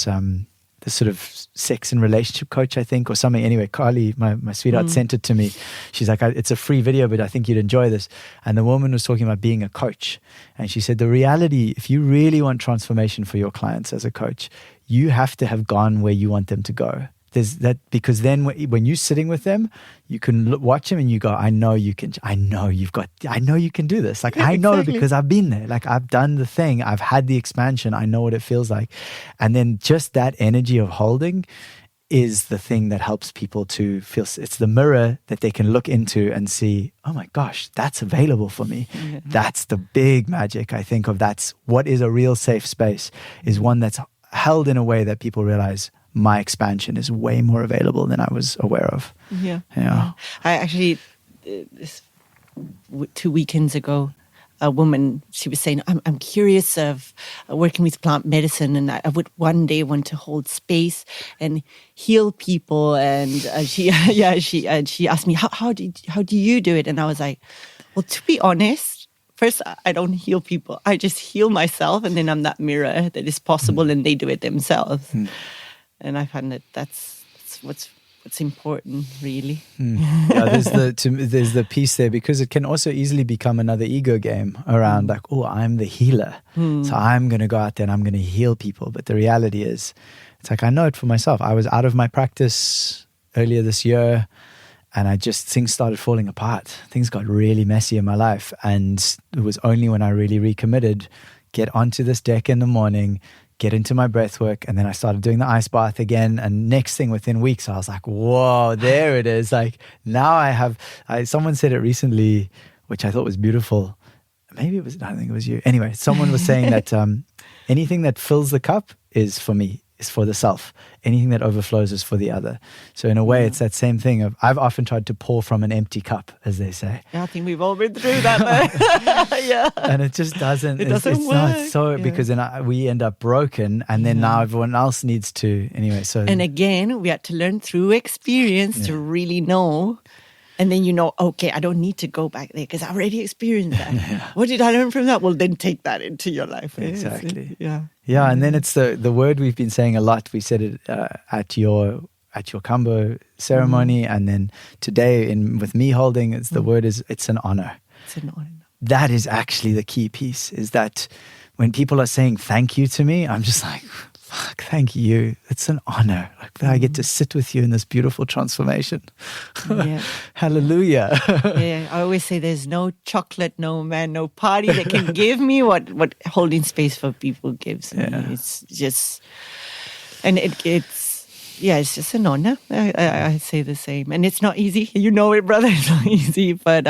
[SPEAKER 1] sort of sex and relationship coach, I think, or something. Anyway, Carly, my sweetheart, sent it to me. She's like, it's a free video, but I think you'd enjoy this. And the woman was talking about being a coach. And she said, the reality, if you really want transformation for your clients as a coach, you have to have gone where you want them to go. There's that, because then when you're sitting with them, you can watch them and you go, I know you can do this. I know because I've been there. I've done the thing. I've had the expansion. I know what it feels like. And then just that energy of holding is the thing that helps people to feel, it's the mirror that they can look into and see, oh my gosh, that's available for me. That's the big magic, I think, of that's what is a real safe space, is one that's held in a way that people realize, my expansion is way more available than I was aware of.
[SPEAKER 2] Yeah. I actually, 2 weekends ago, a woman, she was saying, I'm curious of working with plant medicine, and I would one day want to hold space and heal people. And she asked me, how do you do it? And I was like, well, to be honest, first, I don't heal people. I just heal myself, and then I'm that mirror that is possible, and they do it themselves. And I find that that's what's important, really.
[SPEAKER 1] There's the piece there, because it can also easily become another ego game around I'm the healer. So I'm going to go out there and I'm going to heal people. But the reality is, it's I know it for myself. I was out of my practice earlier this year, things started falling apart. Things got really messy in my life. And it was only when I really recommitted, get onto this deck in the morning, get into my breath work, and then I started doing the ice bath again. And next thing, within weeks, I was like, whoa, there it is. Like now someone said it recently, which I thought was beautiful. Maybe it was, I don't think it was you. Anyway, someone was saying that anything that fills the cup is for me, is for the self. Anything that overflows is for the other. So in a way, it's that same thing of, I've often tried to pour from an empty cup, as they say.
[SPEAKER 2] Yeah, I think we've all been through that. Yeah.
[SPEAKER 1] And it just doesn't.
[SPEAKER 2] It doesn't
[SPEAKER 1] it's
[SPEAKER 2] work.
[SPEAKER 1] Not so, because then we end up broken, and then now everyone else needs to, anyway. So.
[SPEAKER 2] And again, we had to learn through experience to really know. And then okay, I don't need to go back there because I already experienced that. What did I learn from that? Well, then take that into your life.
[SPEAKER 1] Exactly.
[SPEAKER 2] Yeah.
[SPEAKER 1] Yeah, and then it's the word we've been saying a lot. We said it at your Kambo ceremony, and then today with me holding, the word is, it's an honor.
[SPEAKER 2] It's an honor.
[SPEAKER 1] That is actually the key piece, is that when people are saying thank you to me, I'm just like, fuck, thank you. It's an honor. Like I get to sit with you in this beautiful transformation.
[SPEAKER 2] Yeah.
[SPEAKER 1] Hallelujah.
[SPEAKER 2] Yeah, I always say there's no chocolate, no man, no party that can give me what holding space for people gives me. It's just, and it's just an honor. I say the same. And it's not easy. You know it, brother. It's not easy, but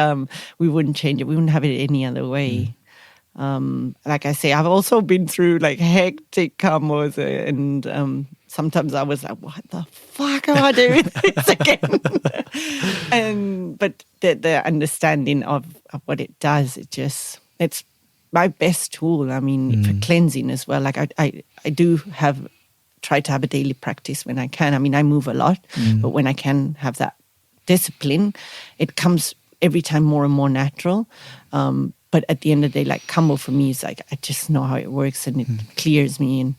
[SPEAKER 2] we wouldn't change it. We wouldn't have it any other way. Like I say, I've also been through like hectic combos, and sometimes I was like, what the fuck am I doing this again? But the understanding of what it does, it's my best tool. I mean, for cleansing as well. Like I do try to have a daily practice when I can. I mean, I move a lot, but when I can have that discipline, it comes every time more and more natural. But at the end of the day, like Kambo for me is like, I just know how it works, and it clears me.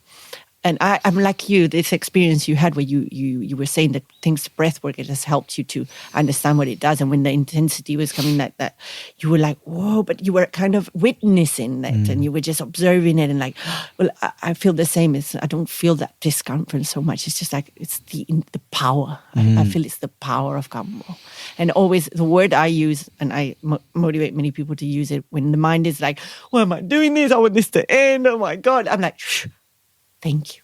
[SPEAKER 2] And I'm like you, this experience you had where you were saying that things, breath work, it has helped you to understand what it does. And when the intensity was coming like that, you were like, whoa, but you were kind of witnessing that, and you were just observing it and like, well, I feel the same. I don't feel that discomfort so much. It's just like, it's the power. I feel it's the power of Kambo. And always the word I use, and I motivate many people to use it, when the mind is like, why am I doing this? I want this to end. Oh my God. I'm like, shh. Thank you.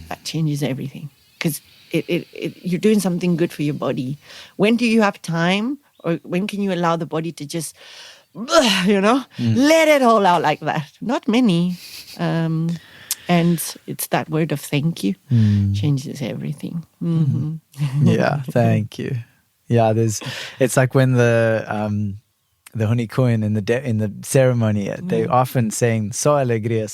[SPEAKER 2] That changes everything, because you're doing something good for your body. When do you have time, or when can you allow the body to just, let it all out like that? Not many. And it's that word of thank you changes everything.
[SPEAKER 1] Yeah, thank you. Yeah, it's like when the honeykoon in the ceremony, they often saying "so alegria,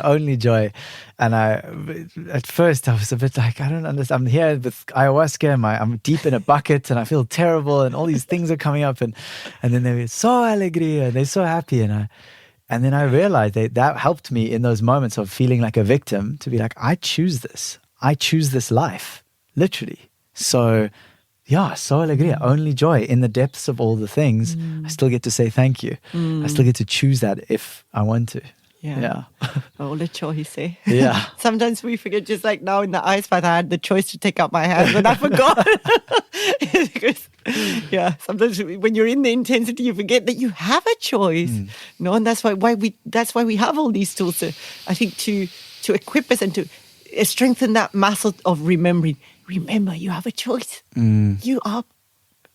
[SPEAKER 1] only joy," and at first I was a bit like, I don't understand. I'm here with ayahuasca, and I'm deep in a bucket, and I feel terrible, and all these things are coming up, and then they were "so alegria," they're so happy, and then I realized that helped me in those moments of feeling like a victim to be like, I choose this life, literally. So. Yeah, so alegria, only joy in the depths of all the things. I still get to say thank you. I still get to choose that if I want to. Yeah.
[SPEAKER 2] All the choice, eh?
[SPEAKER 1] Yeah.
[SPEAKER 2] Sometimes we forget, just like now in the ice bath, I had the choice to take out my hands, and I forgot. Because, sometimes when you're in the intensity, you forget that you have a choice. And that's why we have all these tools I think to equip us and to strengthen that muscle of remembering. Remember, you have a choice. You are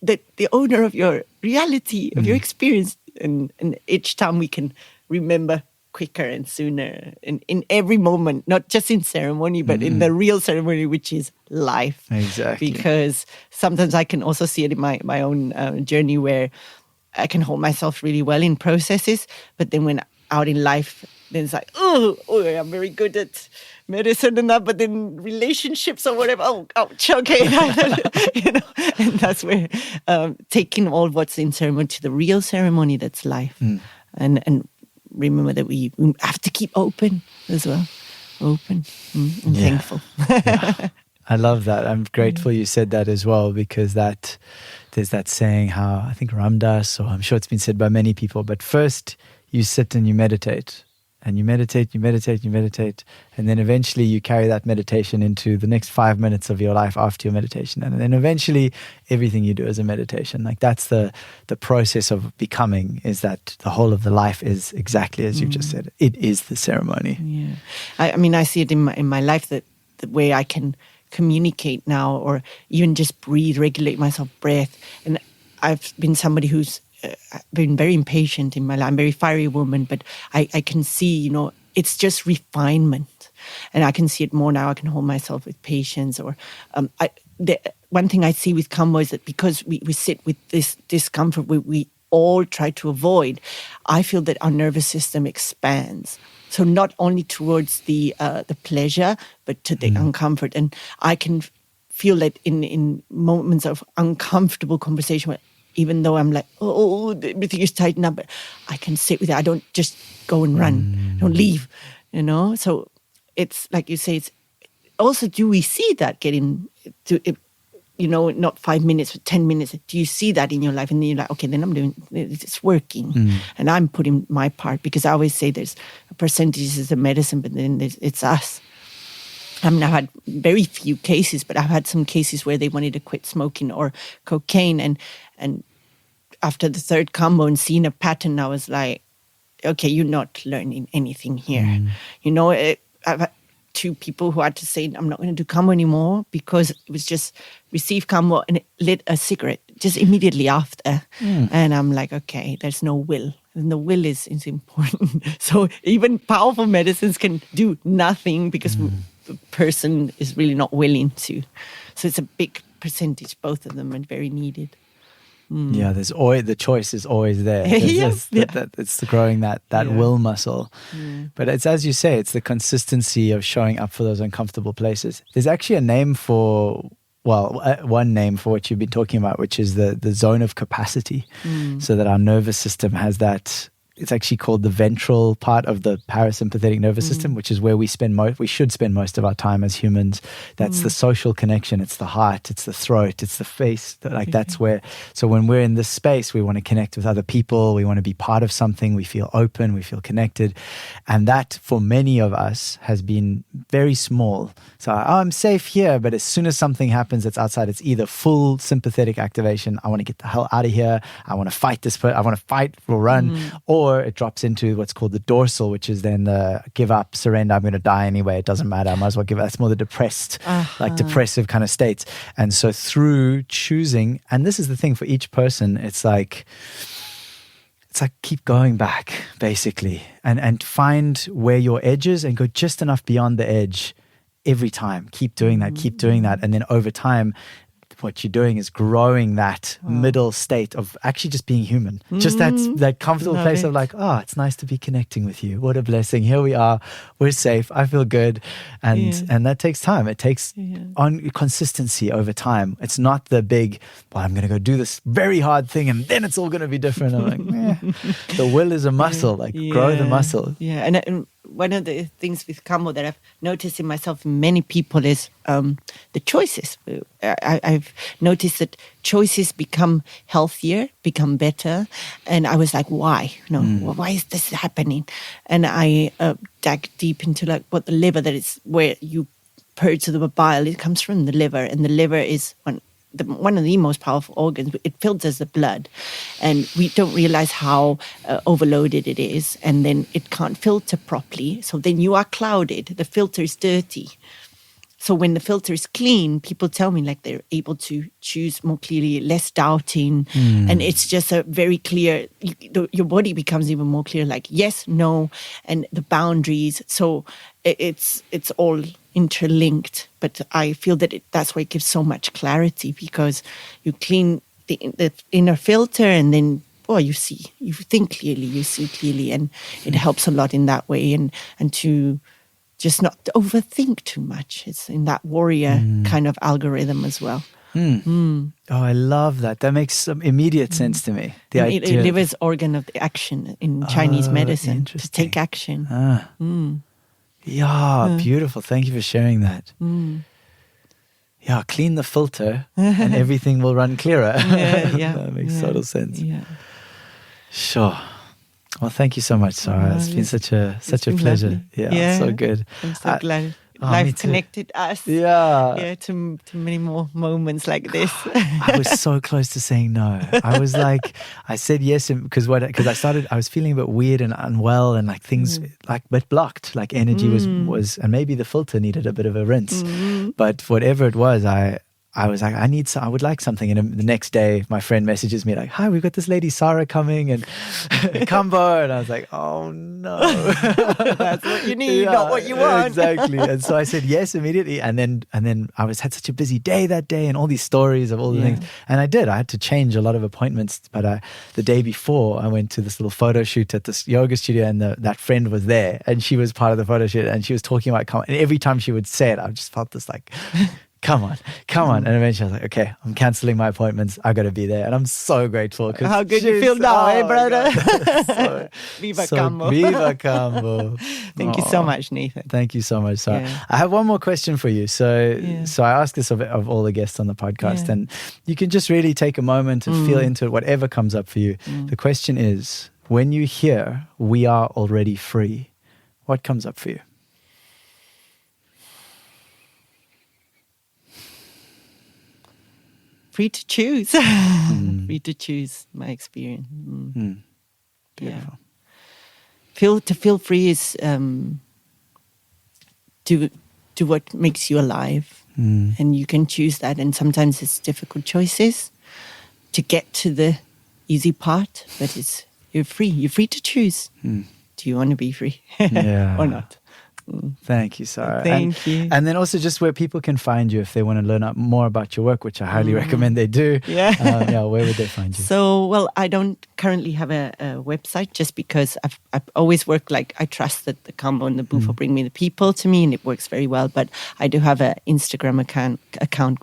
[SPEAKER 2] the owner of your reality, of your experience. And each time we can remember quicker and sooner in every moment, not just in ceremony, but in the real ceremony, which is life.
[SPEAKER 1] Exactly.
[SPEAKER 2] Because sometimes I can also see it in my own journey, where I can hold myself really well in processes, but then when out in life, then it's like, oh, I'm very good at medicine and that, but then relationships or whatever, ouch, okay. And that's where taking all what's in ceremony to the real ceremony, that's life. And remember that we have to keep open as well. Open and thankful.
[SPEAKER 1] Yeah. I love that. I'm grateful you said that as well, because there's that saying, how I think Ramdas, or I'm sure it's been said by many people, but first you sit and you meditate, And you meditate, and then eventually you carry that meditation into the next 5 minutes of your life after your meditation. And then eventually everything you do is a meditation. Like that's the process of becoming, is that the whole of the life is exactly as you just said. It is the ceremony.
[SPEAKER 2] Yeah. I mean, I see it in my life that the way I can communicate now, or even just breathe, regulate myself, breath. And I've been somebody who's been very impatient in my life. I'm a very fiery woman, but I can see, it's just refinement. And I can see it more now. I can hold myself with patience. Or one thing I see with Kambo is that because we sit with this discomfort, we all try to avoid, I feel that our nervous system expands. So not only towards the pleasure, but to the uncomfort. And I can feel that in moments of uncomfortable conversation, where even though I'm like, everything is tightened up, but I can sit with it. I don't just go and run. I don't leave, So it's like you say, it's also, do we see that getting to, not 5 minutes, but 10 minutes? Do you see that in your life? And then you're like, okay, then I'm doing, it's working. And I'm putting my part, because I always say there's a percentage is the medicine, but then it's us. I mean, I've had very few cases, but I've had some cases where they wanted to quit smoking or cocaine. And after the third Kambo and seeing a pattern, I was like, okay, you're not learning anything here. I've had 2 people who had to say, I'm not going to do Kambo anymore, because it was just receive Kambo and it lit a cigarette just immediately after. And I'm like, okay, there's no will. And the will is important. So even powerful medicines can do nothing because the person is really not willing to. So it's a big percentage, both of them, and very needed.
[SPEAKER 1] Yeah, there's always, the choice is always there. It's growing that will muscle. But it's, as you say, it's the consistency of showing up for those uncomfortable places. There's actually a name for, one name for what you've been talking about, which is the zone of capacity. So that our nervous system has that. It's actually called the ventral part of the parasympathetic nervous system, which is where we should spend most of our time as humans. That's the social connection. It's the heart, it's the throat, it's the face. That's where, so when we're in this space, we want to connect with other people. We want to be part of something. We feel open, we feel connected. And that for many of us has been very small. So, I'm safe here. But as soon as something happens that's outside, it's either full sympathetic activation. I want to get the hell out of here. I want to fight this person. I want to fight or run. Or it drops into what's called the dorsal, which is then the give up, surrender, I'm going to die anyway, it doesn't matter, I might as well give up. That's more the depressed, depressive kind of states. And so through choosing, and this is the thing for each person, it's like keep going back, basically, and find where your edge is and go just enough beyond the edge every time. Keep doing that. And then over time, what you're doing is growing that middle state of actually just being human. Just that comfortable place of like, it's nice to be connecting with you. What a blessing. Here we are. We're safe. I feel good. And that takes time. It takes on consistency over time. It's not the big, I'm going to go do this very hard thing and then it's all going to be different. I'm like, the will is a muscle. Grow the muscle.
[SPEAKER 2] Yeah. And one of the things with Kambo that I've noticed in myself and many people is the choices. I've noticed that choices become healthier, become better. And I was like, why? Why is this happening? And I dug deep into what the liver, that is where you purge the bile. It comes from the liver. And the liver is one of the most powerful organs. It filters the blood, and we don't realize how overloaded it is, and then it can't filter properly, so then you are clouded. The filter is dirty. So when the filter is clean, people tell me they're able to choose more clearly, less doubting, and it's just a very clear, your body becomes even more clear, yes, no, and the boundaries. So it's all interlinked, but I feel that that's why it gives so much clarity, because you clean the inner filter, and then you think clearly, you see clearly, and it helps a lot in that way, and to just not overthink too much. It's in that warrior kind of algorithm as well.
[SPEAKER 1] Oh, I love that. That makes some immediate sense to me. The idea,
[SPEAKER 2] liver's organ of the action in Chinese medicine, to take action.
[SPEAKER 1] Yeah, beautiful. Thank you for sharing that. Yeah, clean the filter and everything will run clearer. That makes total sense.
[SPEAKER 2] Yeah.
[SPEAKER 1] Sure. Well, thank you so much, Sara. It's been such a pleasure. Yeah, so good.
[SPEAKER 2] I'm so glad.
[SPEAKER 1] me
[SPEAKER 2] Life
[SPEAKER 1] too.
[SPEAKER 2] connected us.
[SPEAKER 1] Yeah.
[SPEAKER 2] To many more moments like this.
[SPEAKER 1] I was so close to saying no. I was like, I said yes because I was feeling a bit weird and unwell and like things like a bit blocked. Like energy was, and maybe the filter needed a bit of a rinse. But whatever it was, I was like, I would like something. And the next day, my friend messages me like, hi, we've got this lady, Sara, coming and Kambo. And I was like, oh no.
[SPEAKER 2] That's what you need, not what you want.
[SPEAKER 1] Exactly. And so I said yes immediately. And then I had such a busy day that day and all these stories of all the things. And I had to change a lot of appointments. But the day before, I went to this little photo shoot at this yoga studio and that friend was there. And she was part of the photo shoot and she was talking about Kambo. And every time she would say it, I just felt this like... Come on. And eventually I was like, okay, I'm cancelling my appointments. I got to be there. And I'm so grateful.
[SPEAKER 2] How good you feel now, brother? Viva Kambo.
[SPEAKER 1] Viva Kambo.
[SPEAKER 2] Thank you so much, Nathan.
[SPEAKER 1] Thank you so much, Sara. I have one more question for you. So I ask this of all the guests on the podcast, and you can just really take a moment and feel into it, whatever comes up for you. The question is, when you hear "we are already free," what comes up for you?
[SPEAKER 2] Free to choose. Free to choose, my experience.
[SPEAKER 1] Beautiful.
[SPEAKER 2] To feel free is do what makes you alive. And you can choose that. And sometimes it's difficult choices to get to the easy part. But you're free. You're free to choose. Do you want to be free or not?
[SPEAKER 1] Thank you, Sara.
[SPEAKER 2] Thank you.
[SPEAKER 1] And then also just where people can find you if they want to learn more about your work, which I highly recommend they do. Where would they find you?
[SPEAKER 2] So, well, I don't currently have a website just because I've always worked like I trust that the Kambo and the Bufo bring me the people to me and it works very well. But I do have an Instagram account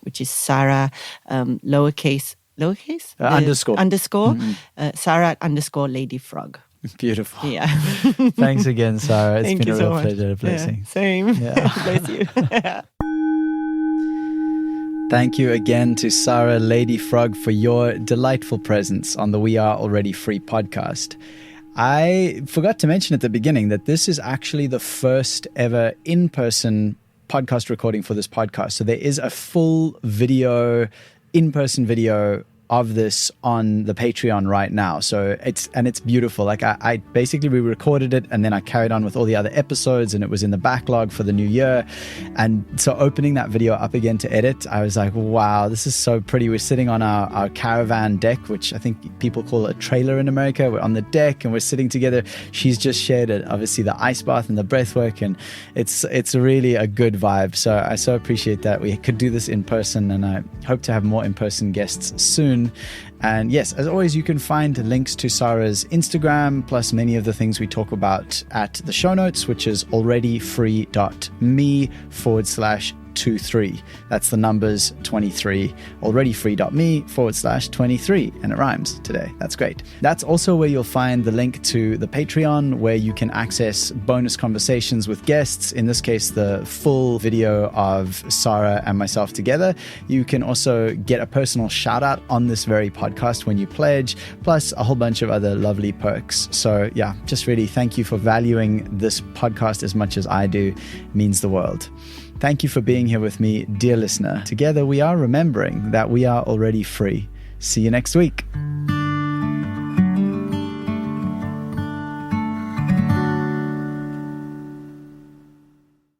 [SPEAKER 2] which is Sara lowercase underscore Sara _LadyFrog.
[SPEAKER 1] Beautiful.
[SPEAKER 2] Yeah.
[SPEAKER 1] Thanks again, Sara. It's been a real pleasure, a blessing.
[SPEAKER 2] Same. Bless you.
[SPEAKER 1] Thank you again to Sara LadyFrog for your delightful presence on the We Are Already Free podcast. I forgot to mention at the beginning that this is actually the first ever in-person podcast recording for this podcast. So there is a full video, in-person video of this on the Patreon right now. So it's beautiful. Like I basically, we recorded it and then I carried on with all the other episodes and it was in the backlog for the new year. And so opening that video up again to edit, I was like, wow, this is so pretty. We're sitting on our caravan deck, which I think people call a trailer in America. We're on the deck and we're sitting together. She's just shared it, obviously the ice bath and the breath work, and it's really a good vibe. So I so appreciate that we could do this in person, and I hope to have more in-person guests soon. And yes, as always, you can find links to Sara's Instagram plus many of the things we talk about at the show notes, which is alreadyfree.me/23. That's the numbers 23, alreadyfree.me/23, and it rhymes today. That's great. That's also where you'll find the link to the Patreon, where you can access bonus conversations with guests, in this case, the full video of Sara and myself together. You can also get a personal shout out on this very podcast when you pledge, plus a whole bunch of other lovely perks. So yeah, just really thank you for valuing this podcast as much as I do. It means the world. Thank you for being here with me, dear listener. Together we are remembering that we are already free. See you next week.